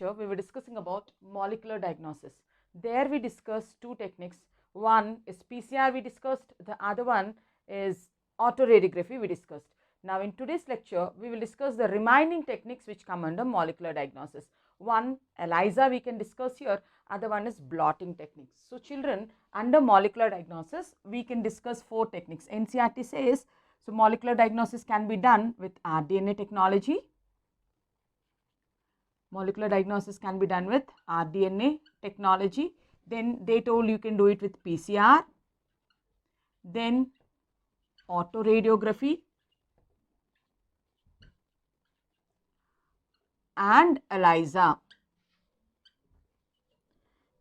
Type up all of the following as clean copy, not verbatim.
lecture, we were discussing about molecular diagnosis. There we discussed two techniques. One is PCR we discussed, the other one is autoradiography we discussed. Now in today's lecture, we will discuss the remaining techniques which come under molecular diagnosis. One, ELISA we can discuss here, other one is blotting techniques. So children, under molecular diagnosis, we can discuss four techniques. NCERT says, so molecular diagnosis can be done with rDNA technology. Molecular diagnosis can be done with rDNA technology. Then they told you can do it with PCR. Then autoradiography and ELISA.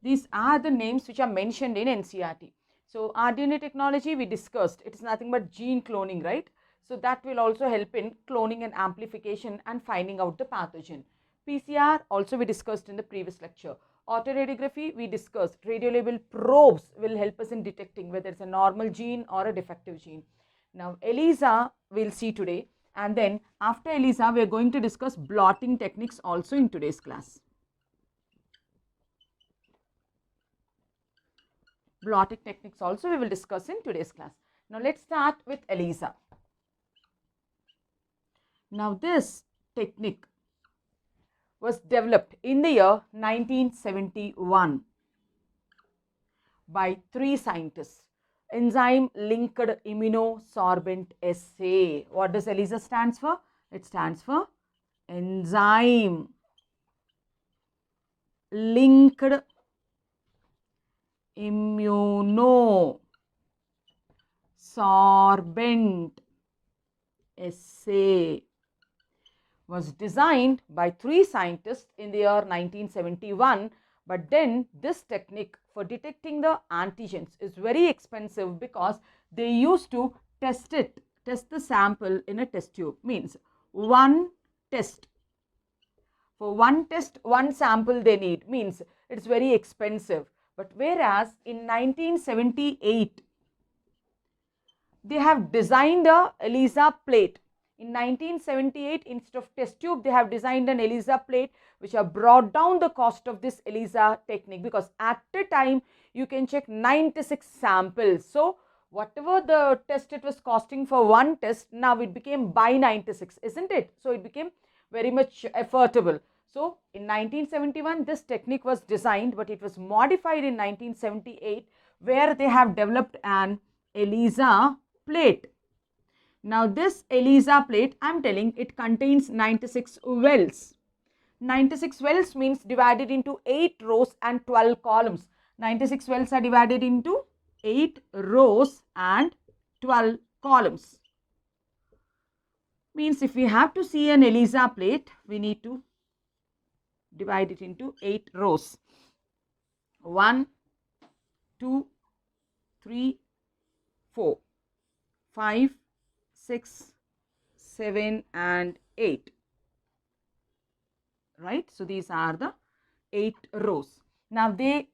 These are the names which are mentioned in NCERT. So rDNA technology we discussed, it is nothing but gene cloning, right? So that will also help in cloning and amplification and finding out the pathogen. PCR also we discussed in the previous lecture. Autoradiography we discussed, radiolabel probes will help us in detecting whether it's a normal gene or a defective gene. Now ELISA we'll see today, and then after ELISA we are going to discuss blotting techniques also in today's class. Blotting techniques also we will discuss in today's class. Now let's start with ELISA. Now this technique was developed in the year 1971 by three scientists. Enzyme linked immunosorbent assay. What does ELISA stands for? It stands for enzyme linked immunosorbent assay. Was designed by three scientists in the year 1971, but then this technique for detecting the antigens is very expensive because they used to test the sample in a test tube. Means one test. For one test, one sample they need, means it's very expensive. But whereas in 1978, they have designed a ELISA plate. In 1978, instead of test tube, they have designed an ELISA plate which have brought down the cost of this ELISA technique, because at the time you can check 96 samples. So whatever the test it was costing for one test, now it became by 96, isn't it? So it became very much affordable. So in 1971, this technique was designed, but it was modified in 1978, where they have developed an ELISA plate. Now this ELISA plate, I am telling, it contains 96 wells. 96 wells means divided into 8 rows and 12 columns. 96 wells are divided into 8 rows and 12 columns. Means if we have to see an ELISA plate, we need to divide it into 8 rows. 1, 2, 3, 4, 5, 6, 7 and 8, right? So these are the 8 rows. Now they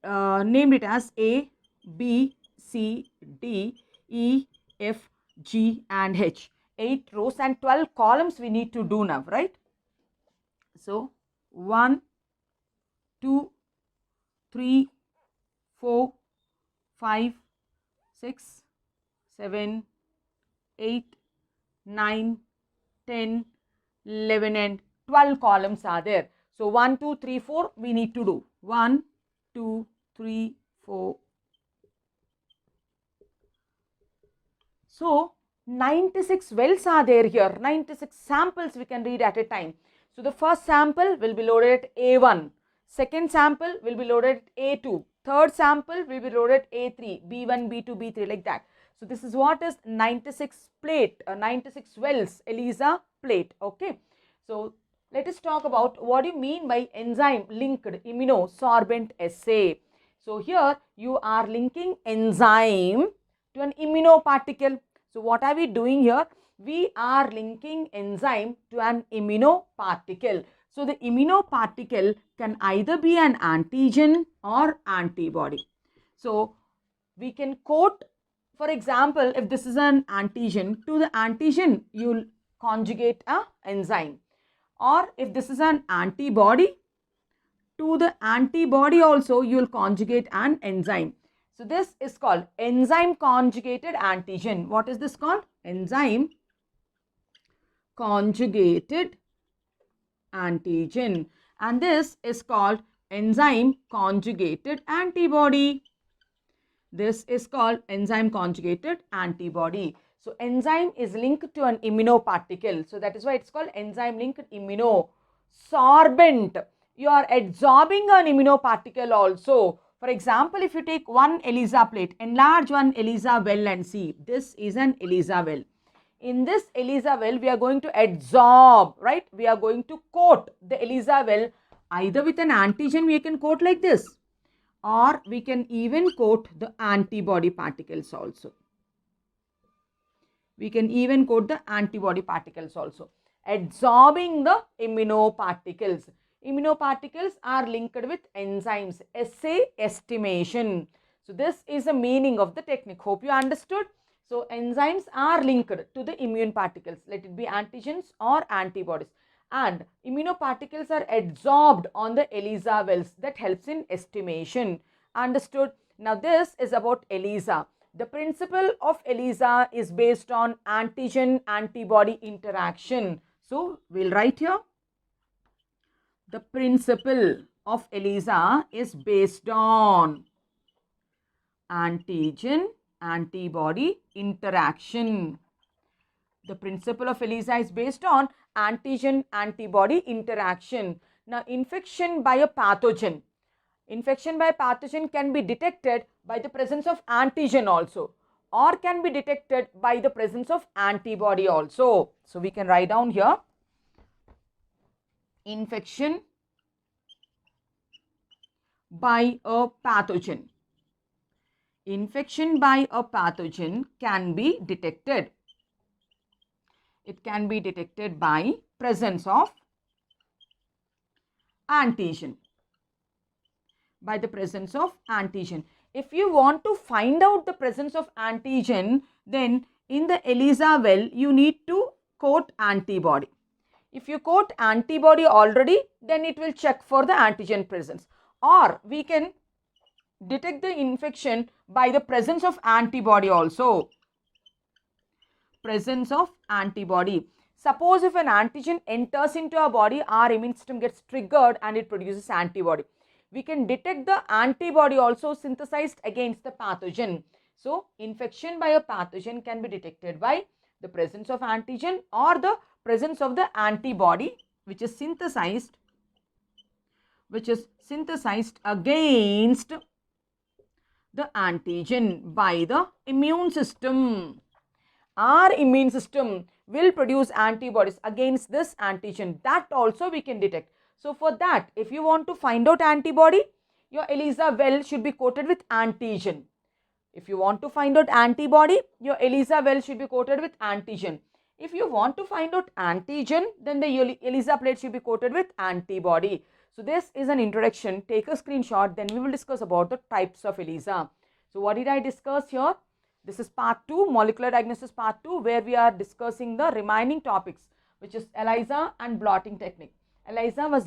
named it as A, B, C, D, E, F, G and H. 8 rows and 12 columns we need to do now, right? So 1, 2, 3, 4, 5, 6, 7, 8, 9, 10, 11 and 12 columns are there. So 1, 2, 3, 4 we need to do. 1, 2, 3, 4. So 96 wells are there here. 96 samples we can read at a time. So the first sample will be loaded at A1. Second sample will be loaded at A2. Third sample will be loaded at A3, B1, B2, B3 like that. So this is what is 96 plate, 96 wells ELISA plate. Okay. So let us talk about what do you mean by enzyme linked immunosorbent assay. So here you are linking enzyme to an immunoparticle. So what are we doing here? We are linking enzyme to an immunoparticle. So the immunoparticle can either be an antigen or antibody. So we can quote, for example, if this is an antigen, to the antigen you will conjugate a enzyme. Or if this is an antibody, to the antibody also, you will conjugate an enzyme. So this is called enzyme conjugated antigen. What is this called? Enzyme conjugated antigen. And this is called enzyme conjugated antibody. This is called enzyme conjugated antibody. So enzyme is linked to an immunoparticle. So that is why it's called enzyme linked immunosorbent. You are absorbing an immunoparticle also. For example, if you take one ELISA plate, enlarge one ELISA well and see. This is an ELISA well. In this ELISA well, we are going to absorb, right? We are going to coat the ELISA well either with an antigen, we can coat like this, or we can even coat the antibody particles also. We can even coat the antibody particles also, absorbing the immunoparticles. Immunoparticles are linked with enzymes, assay estimation. So this is the meaning of the technique. Hope you understood. So enzymes are linked to the immune particles, let it be antigens or antibodies, and immunoparticles are adsorbed on the ELISA wells. That helps in estimation. Understood? Now this is about ELISA. The principle of ELISA is based on antigen-antibody interaction. So we'll write here. The principle of ELISA is based on antigen-antibody interaction. The principle of ELISA is based on antigen-antibody interaction. Now, infection by a pathogen. Infection by a pathogen can be detected by the presence of antigen also, or can be detected by the presence of antibody also. So, we can write down here, infection by a pathogen. Infection by a pathogen can be detected. It can be detected by presence of antigen. By the presence of antigen. If you want to find out the presence of antigen, then in the ELISA well, you need to coat antibody. If you coat antibody already, then it will check for the antigen presence. Or we can detect the infection by the presence of antibody also. Presence of antibody. Suppose if an antigen enters into our body, our immune system gets triggered and it produces antibody. We can detect the antibody also synthesized against the pathogen. So, infection by a pathogen can be detected by the presence of antigen or the presence of the antibody which is synthesized against the antigen by the immune system. Our immune system will produce antibodies against this antigen. That also we can detect. So, for that, if you want to find out antibody, your ELISA well should be coated with antigen. If you want to find out antibody, your ELISA well should be coated with antigen. If you want to find out antigen, then the ELISA plate should be coated with antibody. So, this is an introduction. Take a screenshot, then we will discuss about the types of ELISA. So, what did I discuss here? This is part 2, molecular diagnosis part 2, where we are discussing the remaining topics, which is ELISA and blotting technique. ELISA was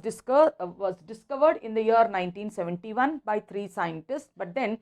discovered in the year 1971 by 3 scientists, but then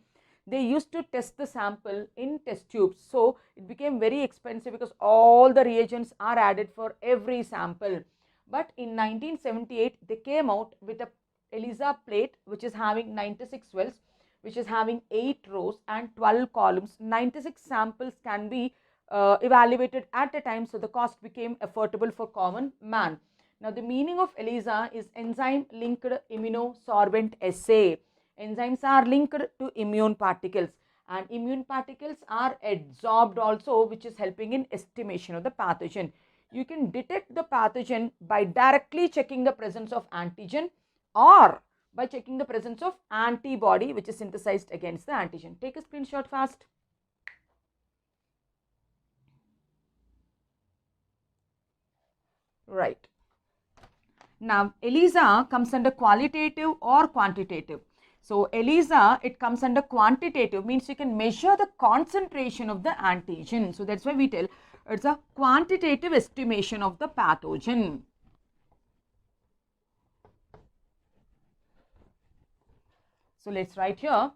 they used to test the sample in test tubes. So, it became very expensive because all the reagents are added for every sample. But in 1978, they came out with a ELISA plate which is having 96 wells, which is having 8 rows and 12 columns. 96 samples can be evaluated at a time, so the cost became affordable for common man. Now, the meaning of ELISA is enzyme linked immunosorbent assay. Enzymes are linked to immune particles, and immune particles are adsorbed also, which is helping in estimation of the pathogen. You can detect the pathogen by directly checking the presence of antigen or by checking the presence of antibody which is synthesized against the antigen. Take a screenshot fast. Right. Now, ELISA comes under qualitative or quantitative. So, ELISA, it comes under quantitative, means you can measure the concentration of the antigen. So, that's why we tell it's a quantitative estimation of the pathogen. So let's write here.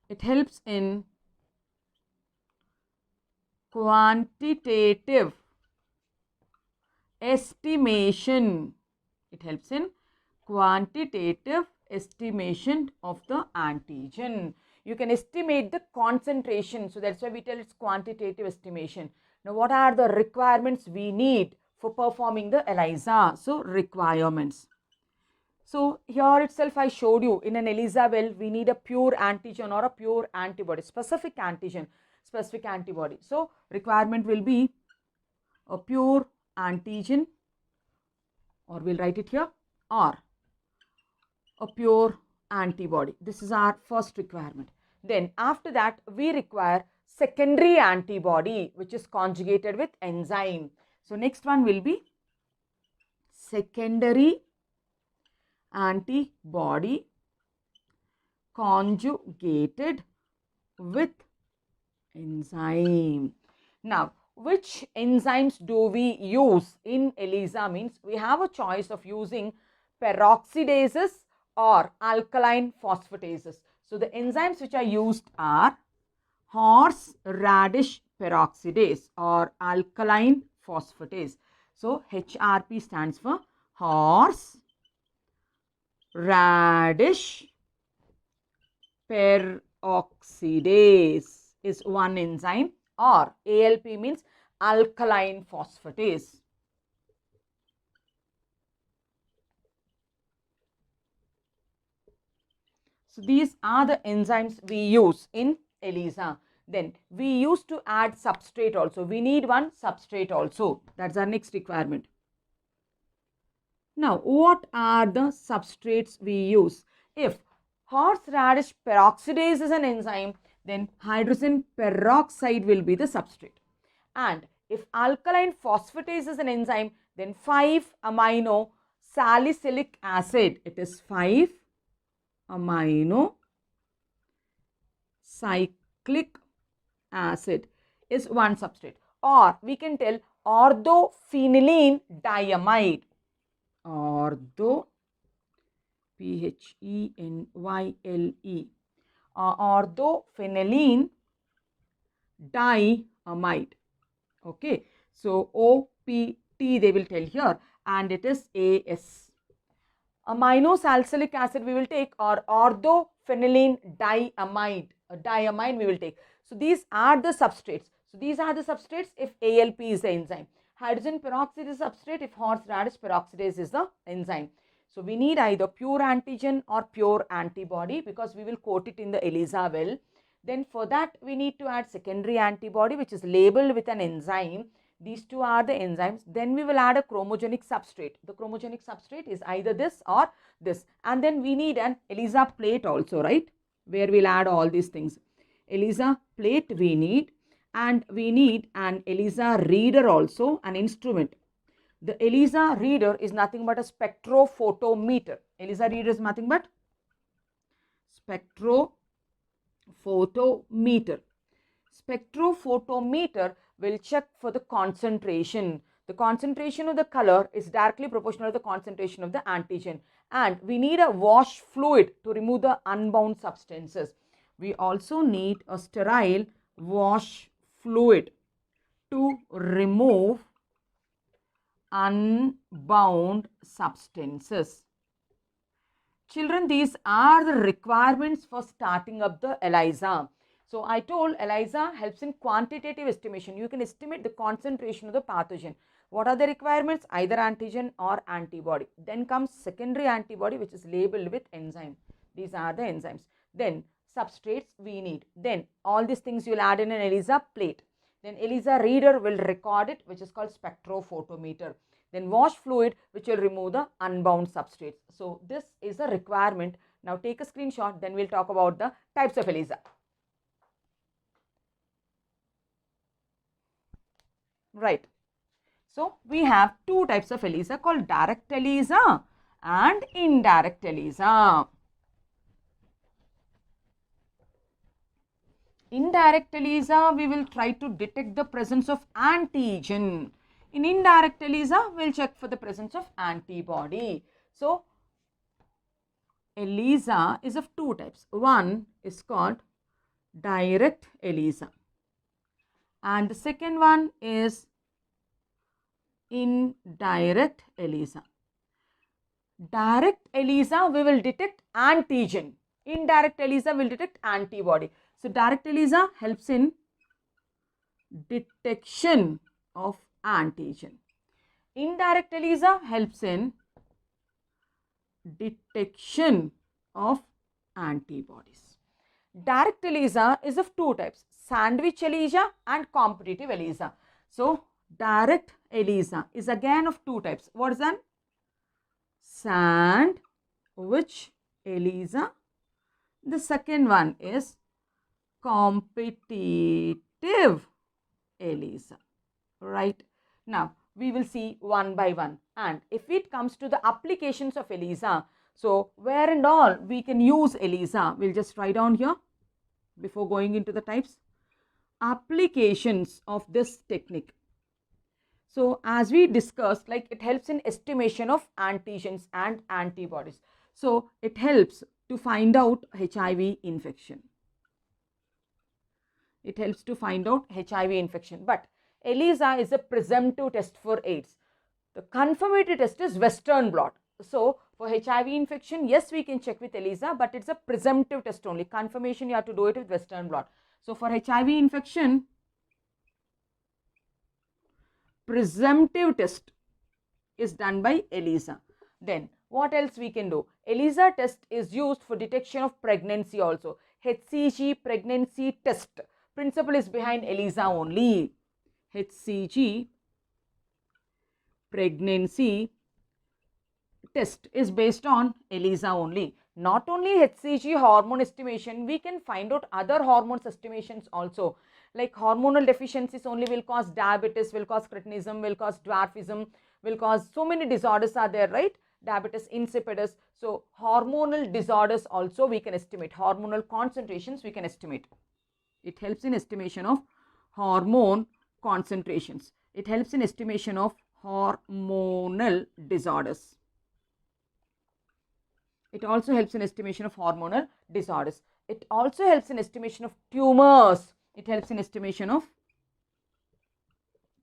It helps in quantitative estimation. It helps in quantitative estimation of the antigen. You can estimate the concentration. So that's why we tell it's quantitative estimation. Now, what are the requirements we need for performing the ELISA? So, requirements. So, here itself I showed you in an ELISA well, we need a pure antigen or a pure antibody, specific antigen, specific antibody. So, requirement will be a pure antigen, or we'll write it here, or a pure antibody. This is our first requirement. Then after that, we require secondary antibody, which is conjugated with enzyme. So, next one will be secondary antibody conjugated with enzyme. Now, which enzymes do we use in ELISA? Means we have a choice of using peroxidases or alkaline phosphatases. So, the enzymes which are used are horseradish peroxidase or alkaline phosphatase. So, HRP stands for horseradish peroxidase is one enzyme, or ALP means alkaline phosphatase. So, these are the enzymes we use in ELISA. Then we used to add substrate also. We need one substrate also. That's our next requirement. Now, what are the substrates we use? If horseradish peroxidase is an enzyme, then hydrogen peroxide will be the substrate. And if alkaline phosphatase is an enzyme, then 5-amino salicylic acid, it is 5-amino cyclic acid is one substrate. Or we can tell orthophenylene diamide. Ortho, Phenyle, orthophenylene diamide. Okay, so OPT they will tell here, and it is AS. Amino salicylic acid we will take, or orthophenylene diamide. Diamide we will take. So these are the substrates. So these are the substrates if ALP is the enzyme. Hydrogen peroxide is substrate if horseradish peroxidase is the enzyme. So we need either pure antigen or pure antibody, because we will coat it in the ELISA well. Then for that we need to add secondary antibody, which is labeled with an enzyme. These two are the enzymes. Then we will add a chromogenic substrate. The chromogenic substrate is either this or this. And then we need an ELISA plate also, right? Where we'll add all these things. ELISA plate we need, and we need an ELISA reader also, an instrument. The ELISA reader is nothing but a spectrophotometer. ELISA reader is nothing but spectrophotometer. Spectrophotometer will check for the concentration. The concentration of the color is directly proportional to the concentration of the antigen. And we need a wash fluid to remove the unbound substances. We also need a sterile wash fluid to remove unbound substances. Children, these are the requirements for starting up the ELISA. So, I told ELISA helps in quantitative estimation. You can estimate the concentration of the pathogen. What are the requirements? Either antigen or antibody. Then comes secondary antibody, which is labeled with enzyme. These are the enzymes. Then substrates we need. Then all these things you will add in an ELISA plate. Then ELISA reader will record it, which is called spectrophotometer. Then wash fluid, which will remove the unbound substrates. So this is a requirement. Now take a screenshot, then we'll talk about the types of ELISA. Right. So we have two types of ELISA called direct ELISA and indirect ELISA. Indirect ELISA, we will try to detect the presence of antigen. In indirect ELISA, we'll check for the presence of antibody. So, ELISA is of two types. One is called direct ELISA and the second one is indirect ELISA. Direct ELISA, we will detect antigen. Indirect ELISA will detect antibody. So, direct ELISA helps in detection of antigen. Indirect ELISA helps in detection of antibodies. Direct ELISA is of two types, sandwich ELISA and competitive ELISA. So, direct ELISA is again of two types. What is that? Sandwich ELISA. The second one is competitive ELISA. Right. Now, we will see one by one, and if it comes to the applications of ELISA, so where and all we can use ELISA, we'll just write down here before going into the types. Applications of this technique. So, as we discussed, like it helps in estimation of antigens and antibodies. So, it helps to find out HIV infection. It helps to find out HIV infection, but ELISA is a presumptive test for AIDS. The confirmatory test is Western blot. So, for HIV infection, yes, we can check with ELISA, but it's a presumptive test only. Confirmation, you have to do it with Western blot. So, for HIV infection, presumptive test is done by ELISA. Then, what else we can do? ELISA test is used for detection of pregnancy also. HCG pregnancy test. Principle is behind ELISA only. HCG pregnancy test is based on ELISA only. Not only HCG hormone estimation, we can find out other hormones estimations also. Like hormonal deficiencies only will cause diabetes, will cause cretinism, will cause dwarfism, will cause so many disorders are there, right? Diabetes insipidus. So, hormonal disorders also we can estimate. Hormonal concentrations we can estimate. It helps in estimation of hormone concentrations. It helps in estimation of hormonal disorders. It also helps in estimation of hormonal disorders. It also helps in estimation of tumors. It helps in estimation of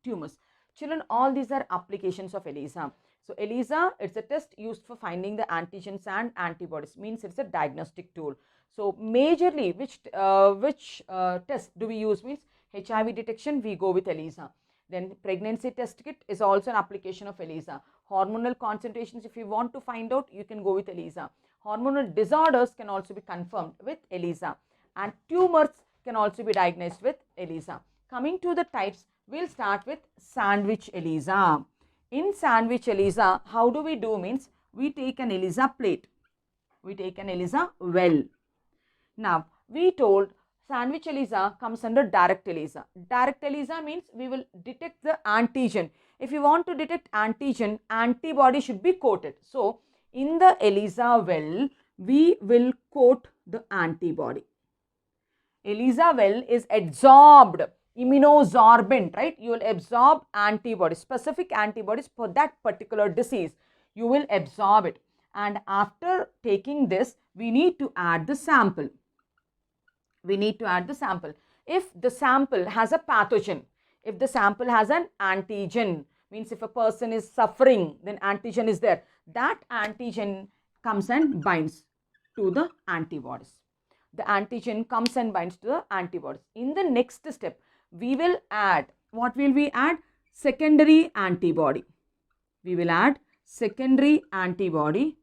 tumors. Children, all these are applications of ELISA. So, ELISA, it's a test used for finding the antigens and antibodies, means it's a diagnostic tool. So, majorly which test do we use? Means HIV detection, we go with ELISA. Then pregnancy test kit is also an application of ELISA. Hormonal concentrations, if you want to find out, you can go with ELISA. Hormonal disorders can also be confirmed with ELISA. And tumors can also be diagnosed with ELISA. Coming to the types, we'll start with sandwich ELISA. In sandwich ELISA, how do we do? Means we take an ELISA plate. We take an ELISA well. Now, we told sandwich ELISA comes under direct ELISA. Direct ELISA means we will detect the antigen. If you want to detect antigen, antibody should be coated. So, in the ELISA well, we will coat the antibody. ELISA well is adsorbed, immunosorbent, right? You will absorb antibodies, specific antibodies for that particular disease. You will absorb it. And after taking this, we need to add the sample. We need to add the sample. If the sample has a pathogen, if the sample has an antigen, means if a person is suffering, then antigen is there. That antigen comes and binds to the antibodies. The antigen comes and binds to the antibodies. In the next step, we will add, what will we add? Secondary antibody. We will add secondary antibody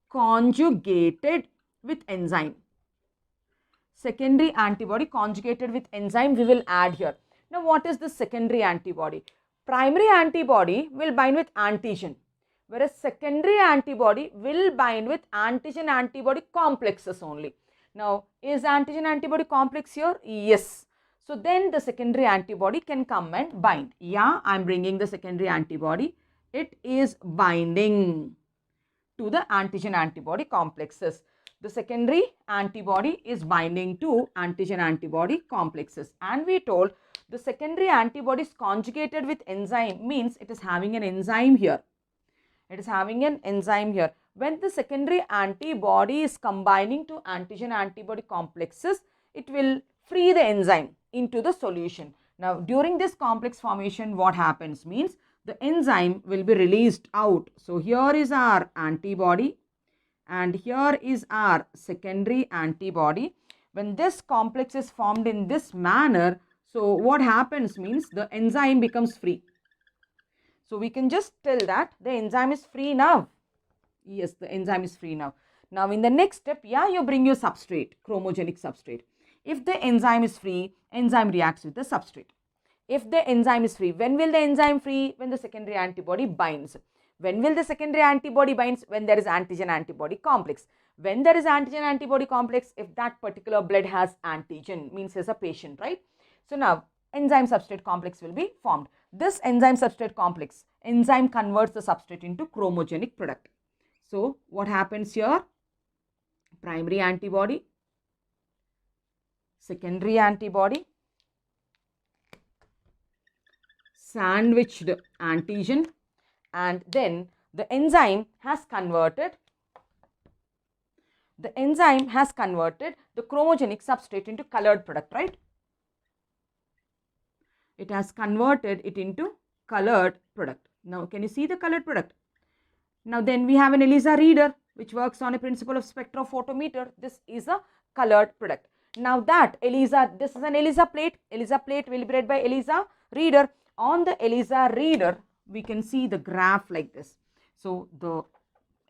conjugated with enzyme. Secondary antibody conjugated with enzyme we will add here. Now, what is the secondary antibody? Primary antibody will bind with antigen, whereas secondary antibody will bind with antigen-antibody complexes only. Now, is antigen-antibody complex here? Yes. So, then the secondary antibody can come and bind. Yeah, I am bringing the secondary antibody. It is binding to the antigen-antibody complexes. the secondary antibody is binding to antigen-antibody complexes, and we told the secondary antibody is conjugated with enzyme, means it is having an enzyme here. It is having an enzyme here. When the secondary antibody is combining to antigen-antibody complexes, it will free the enzyme into the solution. Now, during this complex formation, what happens means the enzyme will be released out. So, here is our antibody and here is our secondary antibody. When this complex is formed in this manner, so what happens means the enzyme becomes free. So, we can just tell that the enzyme is free now. Yes, the enzyme is free now. Now, in the next step, yeah, you bring your substrate, chromogenic substrate. If the enzyme is free, enzyme reacts with the substrate. If the enzyme is free, when will the enzyme free? When the secondary antibody binds. When will the secondary antibody binds? When there is antigen-antibody complex. When there is antigen-antibody complex, if that particular blood has antigen, means as a patient, right? So, now enzyme substrate complex will be formed. This enzyme substrate complex, enzyme converts the substrate into chromogenic product. So, what happens here? Primary antibody, secondary antibody, sandwiched antigen, and then the enzyme has converted the chromogenic substrate into colored product, right? It has converted it into colored product. Now, can you see the colored product? Now, then we have an ELISA reader which works on a principle of spectrophotometer. This is a colored product. Now, that ELISA, this is an ELISA plate. ELISA plate will be read by ELISA reader. On the ELISA reader, we can see the graph like this. So, the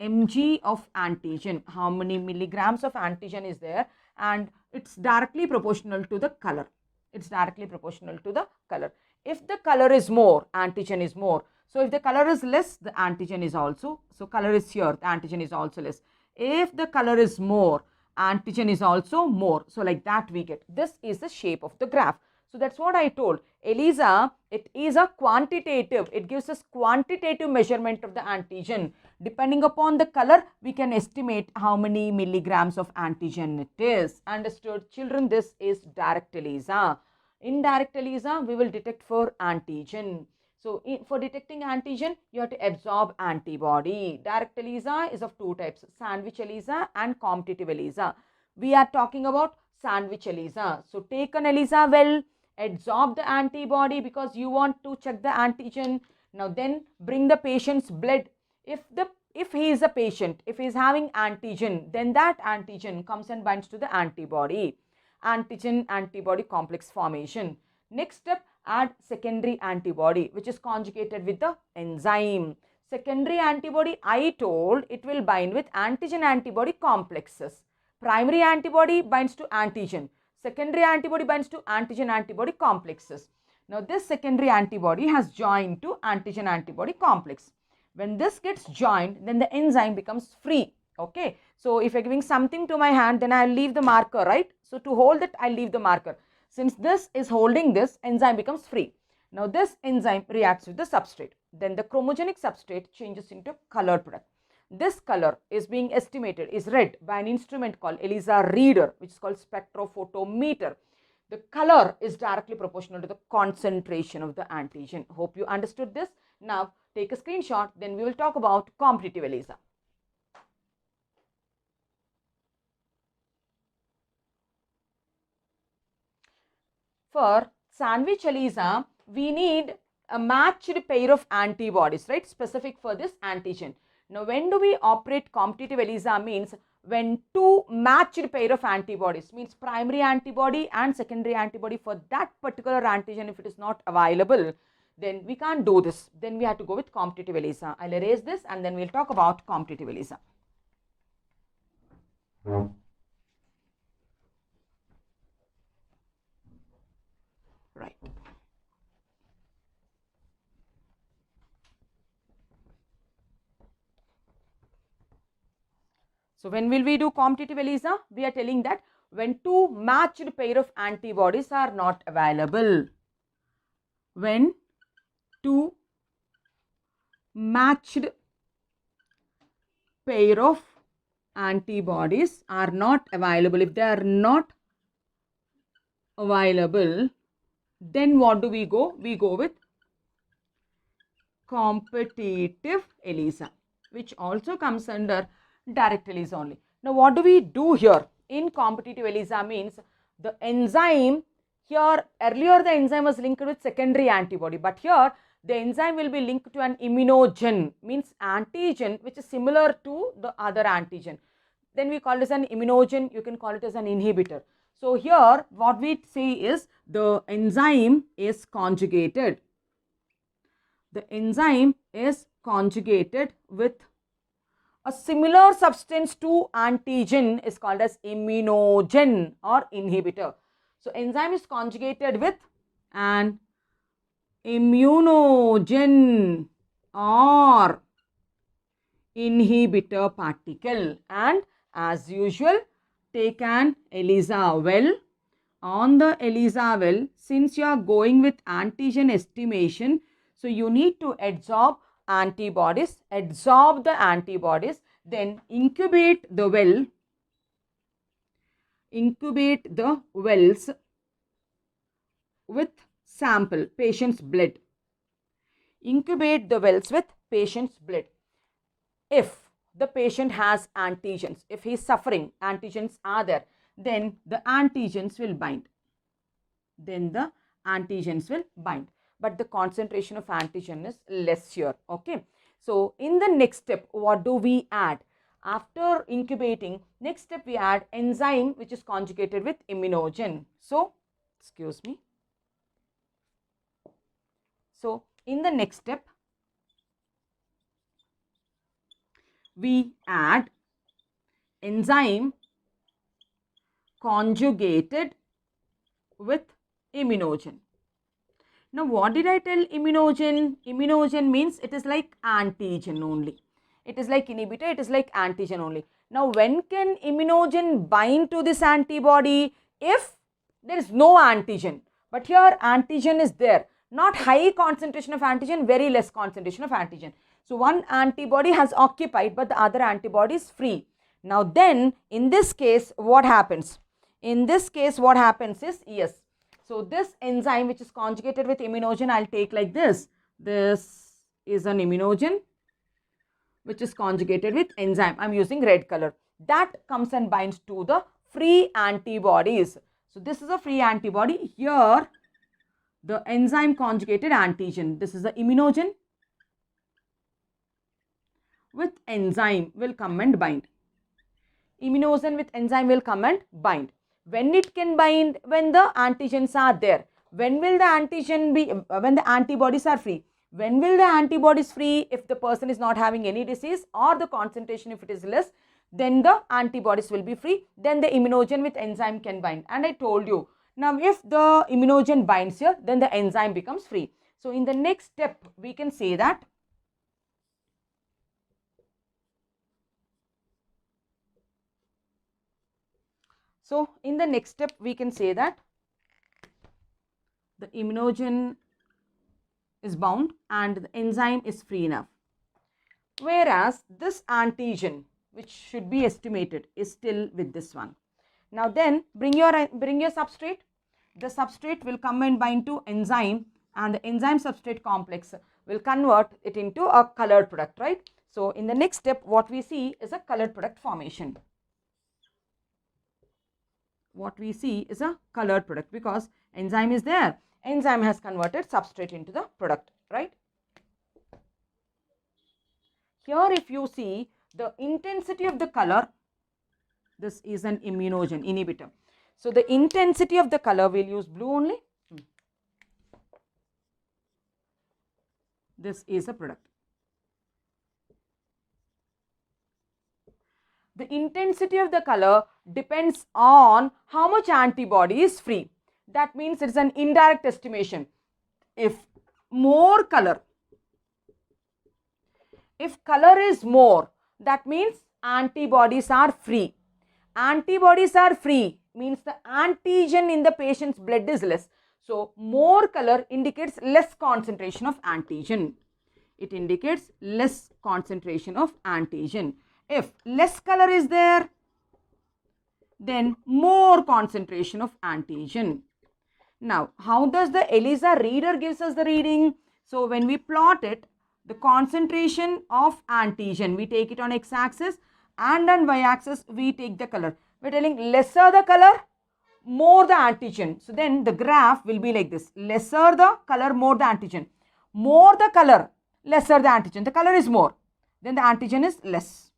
mg of antigen, how many milligrams of antigen is there, and it's directly proportional to the color. It's directly proportional to the color. If the color is more, antigen is more. So, if the color is less, the antigen is also, so color is here, the antigen is also less. If the color is more, antigen is also more. So, like that we get. This is the shape of the graph. So, that's what I told. ELISA, it is a quantitative. It gives us quantitative measurement of the antigen. Depending upon the color, we can estimate how many milligrams of antigen it is. Understood? Children, this is direct ELISA. Indirect ELISA, we will detect for antigen. So, for detecting antigen, you have to absorb antibody. Direct ELISA is of two types, sandwich ELISA and competitive ELISA. We are talking about sandwich ELISA. So, take an ELISA well, absorb the antibody because you want to check the antigen. Now, then bring the patient's blood. If he is a patient, if he is having antigen, then that antigen comes and binds to the antibody. Antigen-antibody complex formation. Next step, add secondary antibody which is conjugated with the enzyme. Secondary antibody, I told it will bind with antigen-antibody complexes. Primary antibody binds to antigen. Secondary antibody binds to antigen-antibody complexes. Now, this secondary antibody has joined to antigen-antibody complex. When this gets joined, then the enzyme becomes free. Okay. So, if you're giving something to my hand, then I'll leave the marker, right? So, to hold it, I'll leave the marker. Since this is holding this, enzyme becomes free. Now, this enzyme reacts with the substrate. Then the chromogenic substrate changes into colored product. This color is being estimated, is read by an instrument called ELISA reader, which is called spectrophotometer. The color is directly proportional to the concentration of the antigen. Hope you understood this. Now, take a screenshot, then we will talk about competitive ELISA. For sandwich ELISA, we need a matched pair of antibodies, right, specific for this antigen. Now, when do we operate competitive ELISA means when two matched pair of antibodies, means primary antibody and secondary antibody for that particular antigen, if it is not available, then we can't do this. Then we have to go with competitive ELISA. I'll erase this and then we'll talk about competitive ELISA. Right. So, when will we do competitive ELISA? We are telling that when two matched pair of antibodies are not available. When two matched pair of antibodies are not available, if they are not available, then what do we go? We go with competitive ELISA, which also comes under direct ELISA only. Now, what do we do here? In competitive ELISA means the enzyme here, earlier the enzyme was linked with secondary antibody, but here the enzyme will be linked to an immunogen, means antigen which is similar to the other antigen. Then we call it as an immunogen, you can call it as an inhibitor. So, here what we say is the enzyme is conjugated. The enzyme is conjugated with a similar substance to antigen is called as immunogen or inhibitor. So, enzyme is conjugated with an immunogen or inhibitor particle, and as usual take an ELISA well. On the ELISA well, since you are going with antigen estimation, so you need to absorb antibodies, then incubate the wells with sample, patient's blood. Incubate the wells with patient's blood. If the patient has antigens, if he is suffering, antigens are there, then the antigens will bind. But the concentration of antigen is less here. Okay. So, in the next step, what do we add? After incubating, next step we add enzyme which is conjugated with immunogen. So, excuse me. So, in the next step, we add enzyme conjugated with immunogen. Now, what did I tell immunogen? Immunogen means it is like antigen only. It is like inhibitor, it is like antigen only. Now, when can immunogen bind to this antibody? If there is no antigen, but here antigen is there. Not high concentration of antigen, very less concentration of antigen. So, one antibody has occupied, but the other antibody is free. Now, then in this case, what happens? In this case, what happens is, yes. So, this enzyme which is conjugated with immunogen, I will take like this. This is an immunogen which is conjugated with enzyme. I am using red color. That comes and binds to the free antibodies. So, this is a free antibody. Here, the enzyme conjugated antigen. This is the immunogen with enzyme will come and bind. Immunogen with enzyme will come and bind. When it can bind? When the antigens are there. When will the antigen be? When the antibodies are free. When will the antibodies free? If the person is not having any disease, or the concentration if it is less, then the antibodies will be free. Then the immunogen with enzyme can bind. And I told you, now if the immunogen binds here, then the enzyme becomes free. So, in the next step, we can say that the immunogen is bound and the enzyme is free enough. Whereas this antigen which should be estimated is still with this one. Now, then bring your substrate. The substrate will come and bind to enzyme, and the enzyme substrate complex will convert it into a colored product, right? So, in the next step, what we see is a colored product formation. What we see is a colored product because enzyme is there. Enzyme has converted substrate into the product, right? Here, if you see the intensity of the color, this is an immunogen inhibitor. So, the intensity of the color, we will use blue only. This is a product. The intensity of the color depends on how much antibody is free. That means it is an indirect estimation. If more color, if color is more, that means antibodies are free. Antibodies are free means the antigen in the patient's blood is less. So, more color indicates less concentration of antigen. It indicates less concentration of antigen. If less color is there, then more concentration of antigen. Now, how does the ELISA reader gives us the reading? So, when we plot it, the concentration of antigen, we take it on x-axis, and on y-axis, we take the color. We are telling lesser the color, more the antigen. So, then the graph will be like this. Lesser the color, more the antigen. More the color, lesser the antigen. The color is more, then the antigen is less.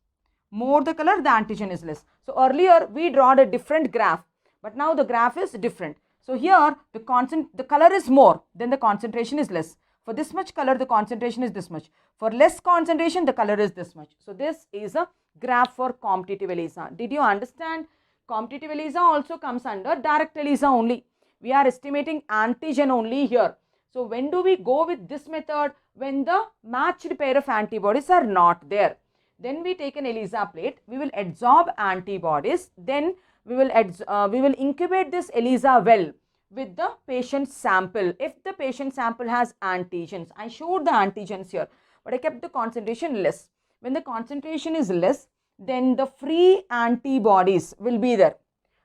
More the color, the antigen is less. So, earlier we drawed a different graph, but now the graph is different. So, here the color is more, then the concentration is less. For this much color, the concentration is this much. For less concentration, the color is this much. So, this is a graph for competitive ELISA. Did you understand? Competitive ELISA also comes under direct ELISA only. We are estimating antigen only here. So, when do we go with this method? When the matched pair of antibodies are not there. Then we take an ELISA plate, we will adsorb antibodies, then we will incubate this ELISA well with the patient sample. If the patient sample has antigens, I showed the antigens here, but I kept the concentration less. When the concentration is less, then the free antibodies will be there.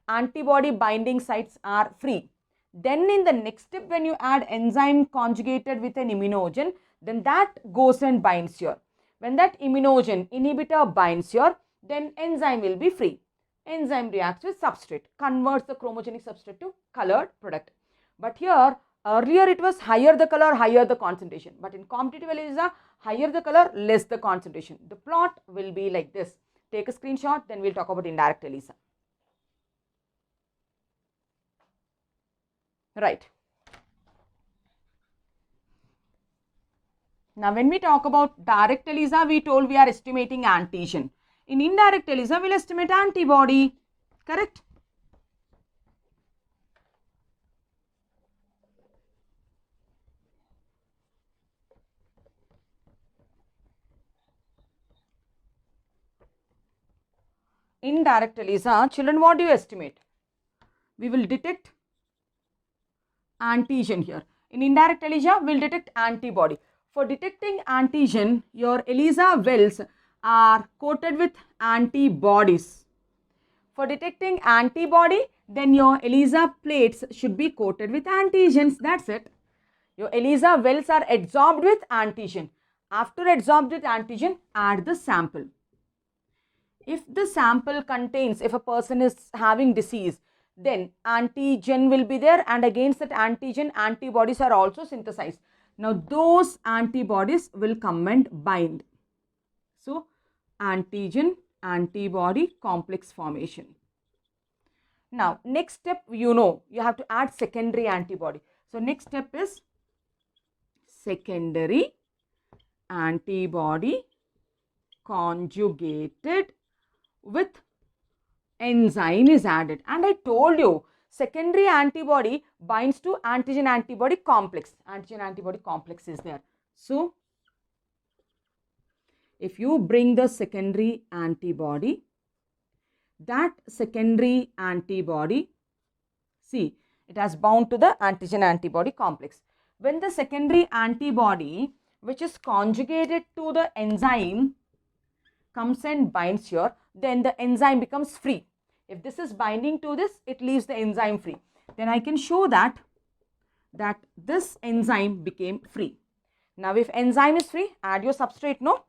Antibody binding sites are free. Then in the next step, when you add enzyme conjugated with an immunogen, then that goes and binds here. When that immunogen inhibitor binds here, then enzyme will be free. Enzyme reacts with substrate, converts the chromogenic substrate to colored product. But here, earlier it was higher the color, higher the concentration. But in competitive ELISA, higher the color, less the concentration. The plot will be like this. Take a screenshot, then we'll talk about indirect ELISA. Right. Now, when we talk about direct ELISA, we told we are estimating antigen. In indirect ELISA, we will estimate antibody. Correct? Indirect ELISA, children, what do you estimate? We will detect antigen here. In indirect ELISA, we will detect antibody. For detecting antigen, your ELISA wells are coated with antibodies. For detecting antibody, then your ELISA plates should be coated with antigens. That's it. Your ELISA wells are adsorbed with antigen. After adsorbed with antigen, add the sample. If the sample contains, if a person is having disease, then antigen will be there, and against that antigen, antibodies are also synthesized. Now, those antibodies will come and bind. So, antigen, antibody complex formation. Now, next step, you have to add secondary antibody. So, next step is secondary antibody conjugated with enzyme is added. And I told you, secondary antibody binds to antigen antibody complex. Antigen antibody complex is there. So, if you bring the secondary antibody, that secondary antibody, see, it has bound to the antigen antibody complex. When the secondary antibody, which is conjugated to the enzyme, comes and binds here, then the enzyme becomes free. If this is binding to this, it leaves the enzyme free. Then I can show that this enzyme became free. Now, if enzyme is free, add your substrate, no?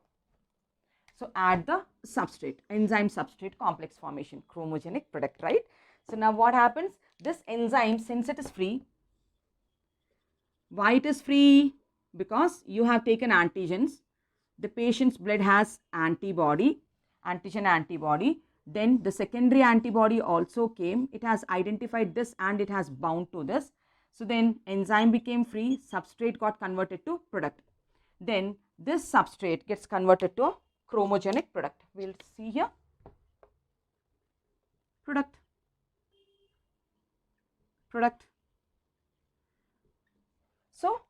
So, add the substrate, enzyme substrate complex formation, chromogenic product, right? So, now what happens? This enzyme, since it is free, why it is free? Because you have taken antigens. The patient's blood has antibody, antigen antibody. Then the secondary antibody also came. It has identified this and it has bound to this. So, then enzyme became free, substrate got converted to product. Then this substrate gets converted to a chromogenic product. We will see here. Product. Product. So,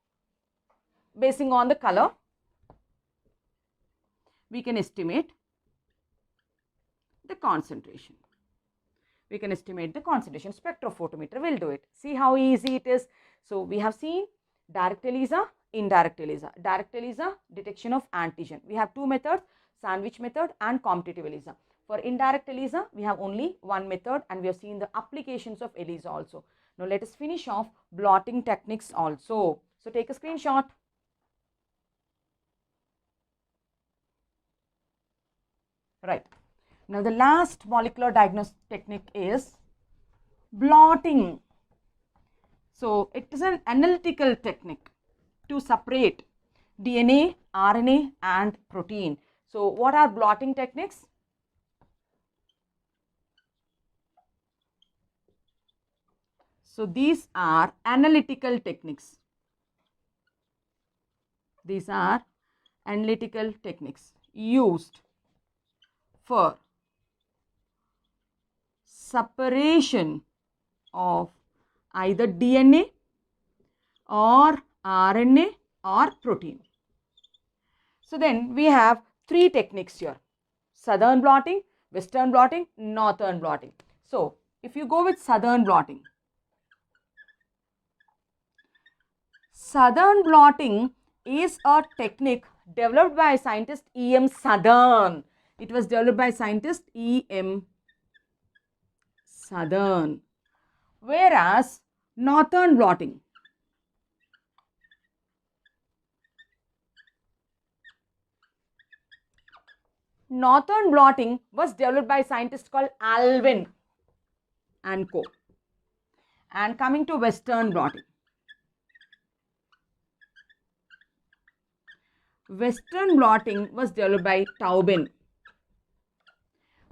basing on the color, we can estimate the concentration. We can estimate the concentration. Spectrophotometer will do it. See how easy it is. So, we have seen direct ELISA, indirect ELISA. Direct ELISA, detection of antigen. We have two methods, sandwich method and competitive ELISA. For indirect ELISA, we have only one method and we have seen the applications of ELISA also. Now let us finish off blotting techniques also. So take a screenshot. Right. Now the last molecular diagnostic technique is blotting. So it is an analytical technique to separate DNA, RNA and protein. So what are blotting techniques? So these are analytical techniques. These are analytical techniques used for separation of either DNA or RNA or protein. So then we have three techniques here: southern blotting, western blotting, northern blotting. So if you go with southern blotting, southern blotting is a technique developed by scientist E.M. Southern. It was developed by scientist E.M. Southern. Whereas northern blotting, was developed by scientists called Alvin and co. And coming to western blotting, western blotting was developed by Taubin.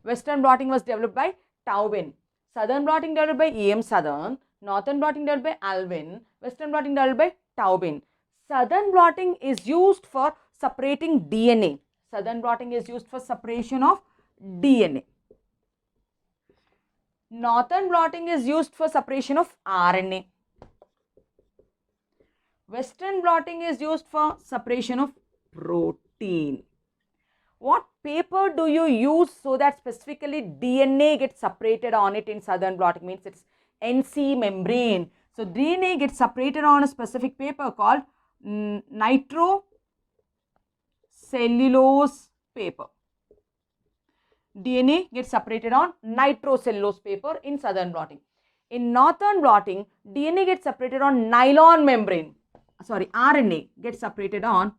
Western blotting was developed by Taubin. Southern blotting developed by E.M. Southern. Northern blotting developed by Alvin. Western blotting developed by Taubin. Southern blotting is used for separating DNA. Southern blotting is used for separation of DNA. Northern blotting is used for separation of RNA. Western blotting is used for separation of protein. What paper do you use so that specifically DNA gets separated on it in southern blotting? Means it's NC membrane. So DNA gets separated on a specific paper called nitrocellulose paper. DNA gets separated on nitrocellulose paper in southern blotting. In northern blotting, DNA gets separated on nylon membrane. Sorry, RNA gets separated on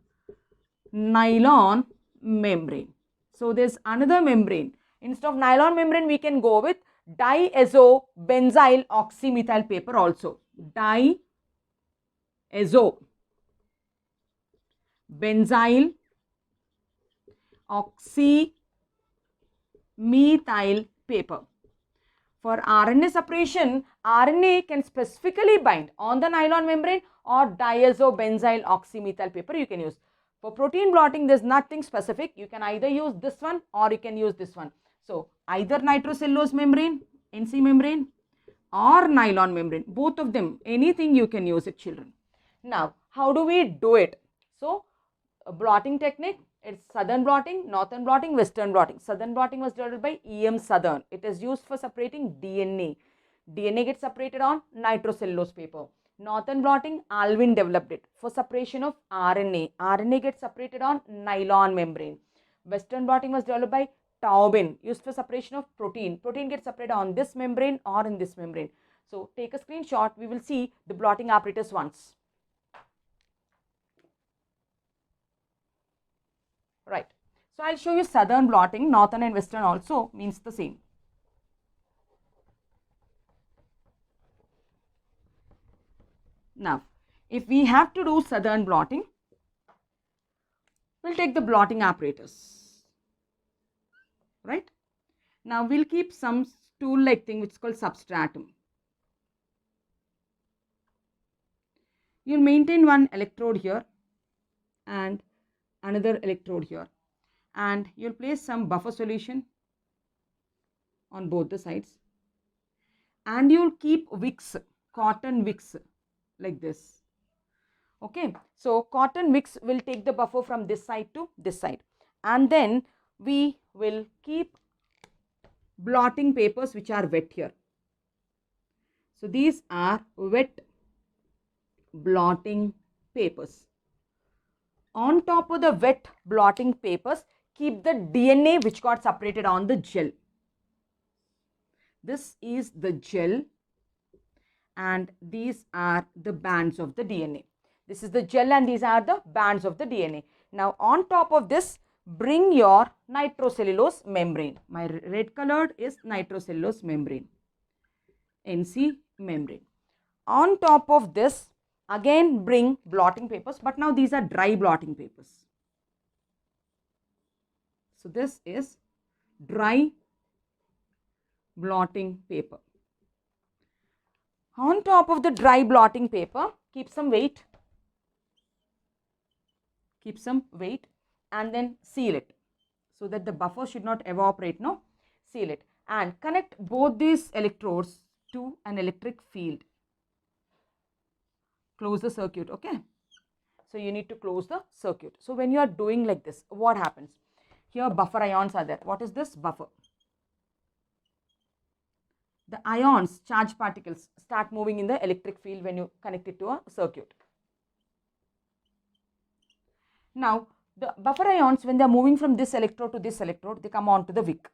nylon membrane. So there's another membrane. Instead of nylon membrane, we can go with diazobenzyl oxymethyl paper also. Diazobenzyl oxymethyl paper. For RNA separation, RNA can specifically bind on the nylon membrane or diazobenzyl oxymethyl paper you can use. For protein blotting, there is nothing specific. You can either use this one or you can use this one. So either nitrocellulose membrane, NC membrane or nylon membrane, both of them, anything you can use it, children. Now, how do we do it? So, a blotting technique, it's southern blotting, northern blotting, western blotting. Southern blotting was developed by E.M. Southern. It is used for separating DNA. DNA gets separated on nitrocellulose paper. Northern blotting, Alvin developed it for separation of RNA. RNA gets separated on nylon membrane. Western blotting was developed by Taubin, used for separation of protein. Protein gets separated on this membrane or in this membrane. So take a screenshot. We will see the blotting apparatus once. Right. So I'll show you southern blotting. Northern and western also means the same. Now, if we have to do southern blotting, we'll take the blotting apparatus, right? Now, we'll keep some stool-like thing which is called substratum. You'll maintain one electrode here and another electrode here, and you'll place some buffer solution on both the sides, and you'll keep wicks, cotton wicks, like this. Okay, so cotton wicks will take the buffer from this side to this side, and then we will keep blotting papers which are wet here. So these are wet blotting papers. On top of the wet blotting papers, keep the DNA which got separated on the gel. This is the gel and these are the bands of the DNA. This is the gel and these are the bands of the DNA. Now on top of this, bring your nitrocellulose membrane. My red colored is nitrocellulose membrane, NC membrane. On top of this, again bring blotting papers, but now these are dry blotting papers. So this is dry blotting paper. On top of the dry blotting paper, keep some weight and then seal it so that the buffer should not evaporate. No, seal it and connect both these electrodes to an electric field. Close the circuit, okay? So you need to close the circuit. So when you are doing like this, what happens? Here buffer ions are there. What is this buffer? The ions, charged particles, start moving in the electric field when you connect it to a circuit. Now, the buffer ions, when they are moving from this electrode to this electrode, they come on to the wick.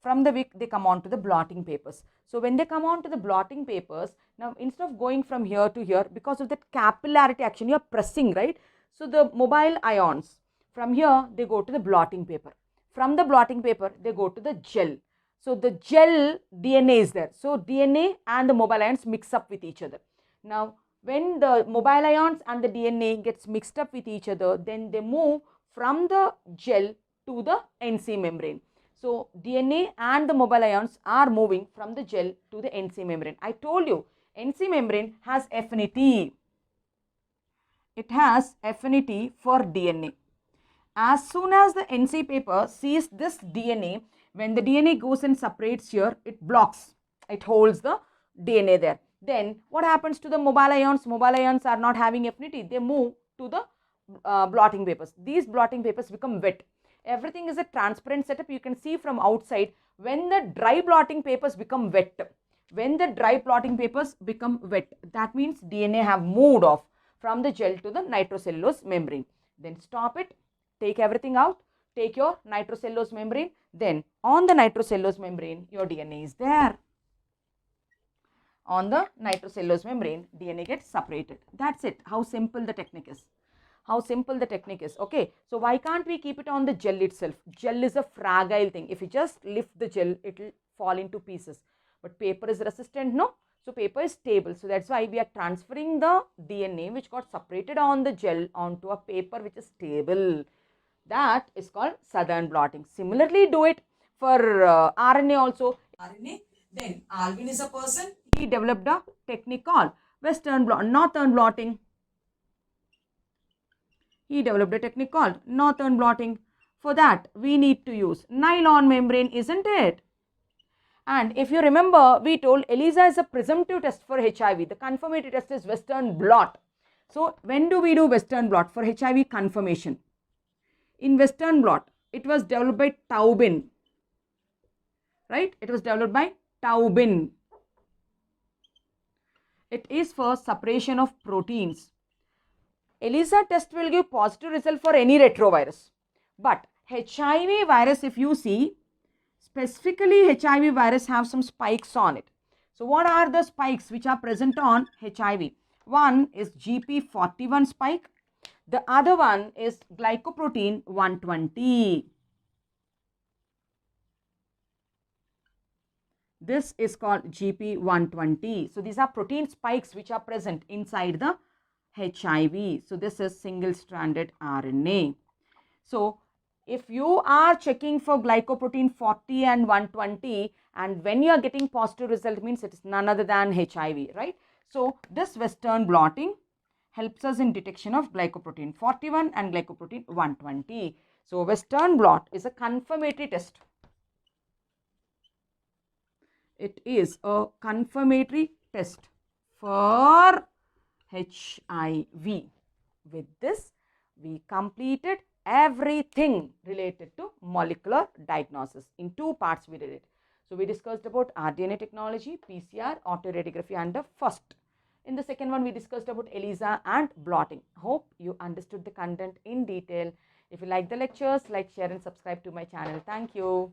From the wick, they come on to the blotting papers. So, when they come on to the blotting papers, now instead of going from here to here, because of that capillarity action, you are pressing, right? So, the mobile ions, from here, they go to the blotting paper. From the blotting paper, they go to the gel. So, the gel DNA is there. So, DNA and the mobile ions mix up with each other. Now, when the mobile ions and the DNA gets mixed up with each other, then they move from the gel to the NC membrane. So, DNA and the mobile ions are moving from the gel to the NC membrane. I told you, NC membrane has affinity. It has affinity for DNA. As soon as the NC paper sees this DNA, when the DNA goes and separates here, it blocks, it holds the DNA there. Then what happens to the mobile ions? Mobile ions are not having affinity, they move to the blotting papers. These blotting papers become wet. Everything is a transparent setup. You can see from outside when the dry blotting papers become wet. When the dry blotting papers become wet, that means DNA have moved off from the gel to the nitrocellulose membrane. Then stop it, take everything out, take your nitrocellulose membrane, then on the nitrocellulose membrane, your DNA is there. On the nitrocellulose membrane, DNA gets separated. That's it. How simple the technique is. How simple the technique is. Okay. So, why can't we keep it on the gel itself? Gel is a fragile thing. If you just lift the gel, it will fall into pieces. But paper is resistant, no? So, paper is stable. So, that's why we are transferring the DNA which got separated on the gel onto a paper which is stable. That is called southern blotting. Similarly, do it for RNA also. RNA. Then Alvin is a person. He developed a technique called northern blotting. He developed a technique called northern blotting. For that, we need to use nylon membrane, isn't it? And if you remember, we told ELISA is a presumptive test for HIV. The confirmatory test is Western blot. So, when do we do Western blot for HIV confirmation? In Western blot, it was developed by Taubin, right? It was developed by Taubin. It is for separation of proteins. ELISA test will give positive result for any retrovirus. But HIV virus, if you see, specifically HIV virus have some spikes on it. So, what are the spikes which are present on HIV? One is GP41 spike. The other one is glycoprotein 120. This is called GP120. So, these are protein spikes which are present inside the HIV. So, this is single-stranded RNA. So, if you are checking for glycoprotein 40 and 120 and when you are getting positive result, means it is none other than HIV, right? So, this Western blotting helps us in detection of glycoprotein 41 and glycoprotein 120. So, Western blot is a confirmatory test. It is a confirmatory test for HIV. With this, we completed everything related to molecular diagnosis. In 2 parts we did it. So, we discussed about rDNA technology, PCR, autoradiography and the first. In the second one, we discussed about ELISA and blotting. Hope you understood the content in detail. If you like the lectures, like, share and subscribe to my channel. Thank you.